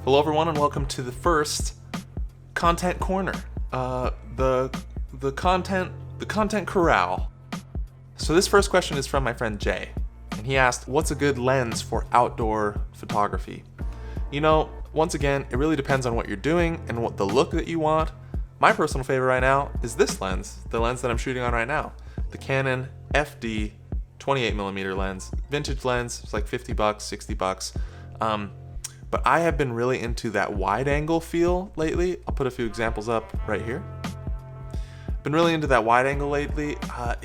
Hello everyone and welcome to the first content corner. The content corral. So this first question is from my friend Jay, and he asked, what's a good lens for outdoor photography? You know, once again, it really depends on what you're doing and what the look that you want. My personal favorite right now is this lens, the lens that I'm shooting on right now, the Canon FD 28mm lens, vintage lens. It's like $50, $60. But I have been really into that wide angle feel lately. I'll put a few examples up right here. Been really into that wide angle lately. I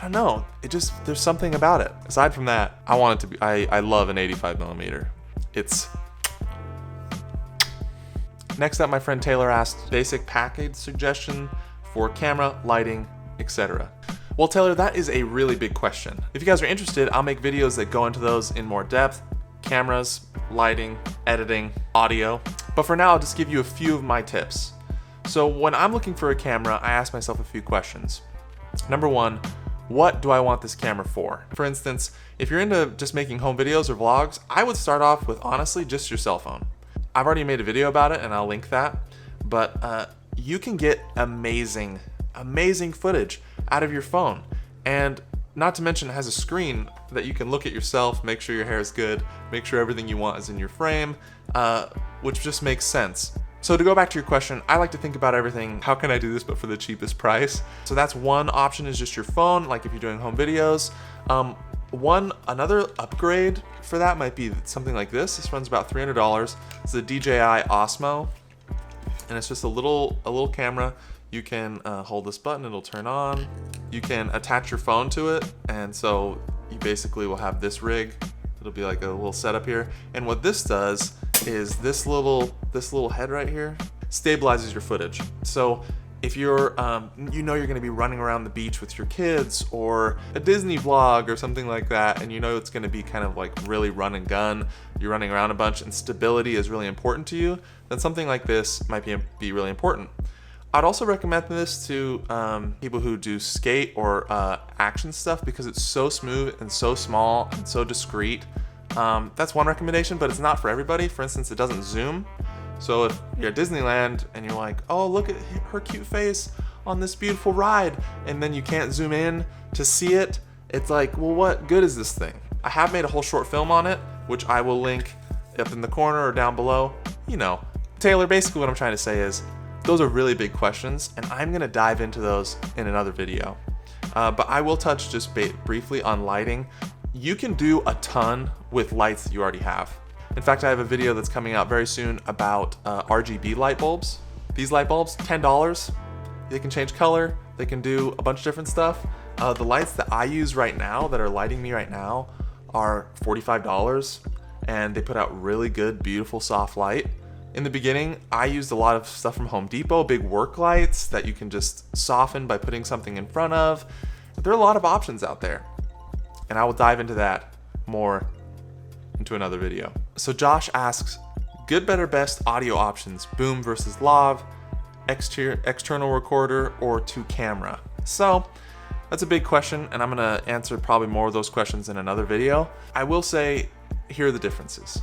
don't know. There's something about it. Aside from that, I want it to be, I love an 85mm. Next up, my friend Taylor asked basic package suggestion for camera, lighting, etc. Well, Taylor, that is a really big question. If you guys are interested, I'll make videos that go into those in more depth. Cameras, lighting, editing, audio. But for now, I'll just give you a few of my tips. So when I'm looking for a camera, I ask myself a few questions. Number one, what do I want this camera for? For instance, if you're into just making home videos or vlogs, I would start off with honestly just your cell phone. I've already made a video about it and I'll link that, but you can get amazing footage out of your phone. And not to mention it has a screen that you can look at yourself, make sure your hair is good, make sure everything you want is in your frame, which just makes sense. So to go back to your question, I like to think about everything, how can I do this but for the cheapest price? So that's one option, is just your phone, like if you're doing home videos. Another upgrade for that might be something like this. This runs about $300. It's the DJI Osmo, and it's just a little camera. You can hold this button, it'll turn on. You can attach your phone to it, and so you basically will have this rig. It'll be like a little setup here. And what this does is this little head right here stabilizes your footage. So if you're, you're gonna be running around the beach with your kids or a Disney vlog or something like that, and you know it's gonna be kind of like really run and gun, you're running around a bunch and stability is really important to you, then something like this might be really important. I'd also recommend this to people who do skate or action stuff because it's so smooth and so small and so discreet. That's one recommendation, but it's not for everybody. For instance, it doesn't zoom. So if you're at Disneyland and you're like, oh, look at her cute face on this beautiful ride, and then you can't zoom in to see it, it's like, well, what good is this thing? I have made a whole short film on it, which I will link up in the corner or down below. You know, Taylor, basically what I'm trying to say is, those are really big questions, and I'm gonna dive into those in another video. But I will touch just briefly on lighting. You can do a ton with lights that you already have. In fact, I have a video that's coming out very soon about RGB light bulbs. These light bulbs, $10. They can change color, they can do a bunch of different stuff. The lights that I use right now, that are lighting me right now, are $45, and they put out really good, beautiful, soft light. In the beginning, I used a lot of stuff from Home Depot, big work lights that you can just soften by putting something in front of. There are a lot of options out there, and I will dive into that more into another video. So Josh asks, good, better, best audio options, boom versus lav, external recorder, or to camera? So that's a big question, and I'm gonna answer probably more of those questions in another video. I will say, here are the differences.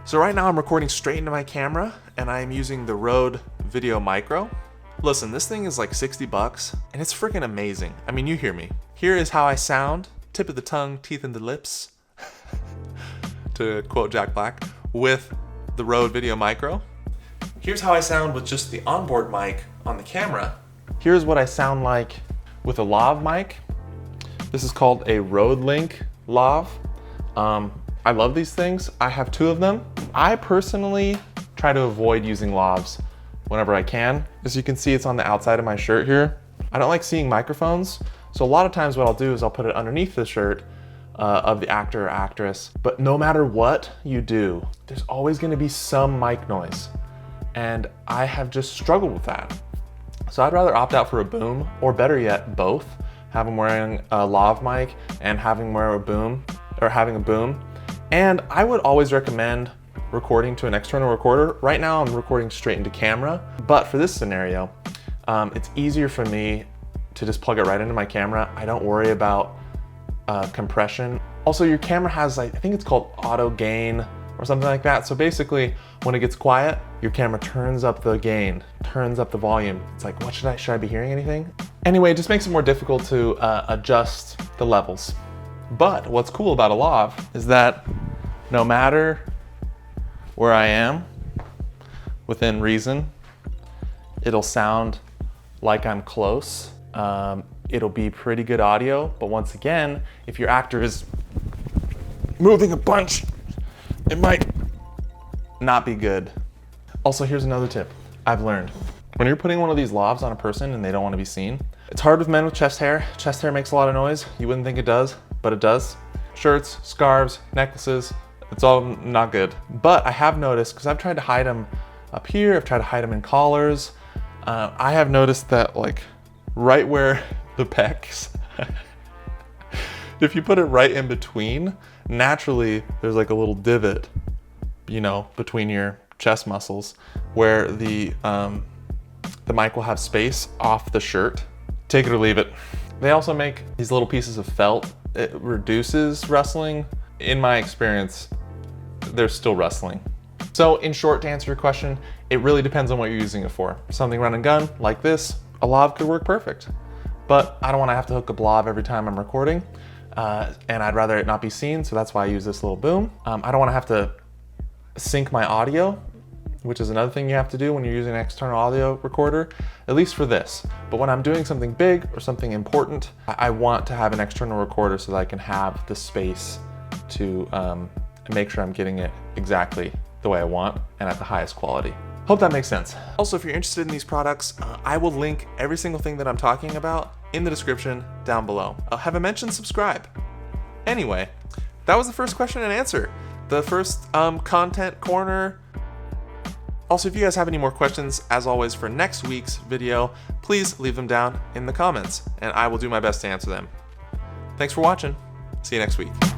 So right now I'm recording straight into my camera, and I'm using the Rode Video Micro. Listen, this thing is like $60 and it's freaking amazing. I mean, you hear me. Here is how I sound, tip of the tongue, teeth in the lips, to quote Jack Black, with the Rode Video Micro. Here's how I sound with just the onboard mic on the camera. Here's what I sound like with a lav mic. This is called a Rodelink Lav. I love these things. I have two of them. I personally try to avoid using lavs whenever I can. As you can see, it's on the outside of my shirt here. I don't like seeing microphones, so a lot of times what I'll do is I'll put it underneath the shirt of the actor or actress. But no matter what you do, there's always gonna be some mic noise, and I have just struggled with that. So I'd rather opt out for a boom, or better yet, both. Have them wearing a lav mic and having wear a boom, or having a boom. And I would always recommend recording to an external recorder. Right now I'm recording straight into camera, but for this scenario, it's easier for me to just plug it right into my camera. I don't worry about compression. Also, your camera has, I think it's called auto gain or something like that. So basically, when it gets quiet, your camera turns up the gain, turns up the volume. It's like, what should I be hearing anything? Anyway, it just makes it more difficult to adjust the levels. But what's cool about a Lav is that no matter where I am, within reason, it'll sound like I'm close. It'll be pretty good audio, but once again, if your actor is moving a bunch, it might not be good. Also, here's another tip I've learned. When you're putting one of these Lavs on a person and they don't want to be seen, it's hard with men with chest hair. Chest hair makes a lot of noise. You wouldn't think it does, but it does. Shirts, scarves, necklaces, it's all not good. But I have noticed, because I've tried to hide them up here, I've tried to hide them in collars, I have noticed that like right where the pecs, if you put it right in between, naturally there's like a little divot, you know, between your chest muscles where the mic will have space off the shirt. Take it or leave it. They also make these little pieces of felt. It reduces rustling. In my experience, there's still rustling. So in short, to answer your question, it really depends on what you're using it for. Something run and gun like this, a Lav could work perfect. But I don't want to have to hook a Lav every time I'm recording, and I'd rather it not be seen, so that's why I use this little boom. I don't want to have to sync my audio, which is another thing you have to do when you're using an external audio recorder, at least for this. But when I'm doing something big or something important, I want to have an external recorder so that I can have the space to make sure I'm getting it exactly the way I want and at the highest quality. Hope that makes sense. Also, if you're interested in these products, I will link every single thing that I'm talking about in the description down below. Have I mentioned subscribe? Anyway, that was the first question and answer. The first content corner. Also, if you guys have any more questions, as always, for next week's video, please leave them down in the comments and I will do my best to answer them. Thanks for watching. See you next week.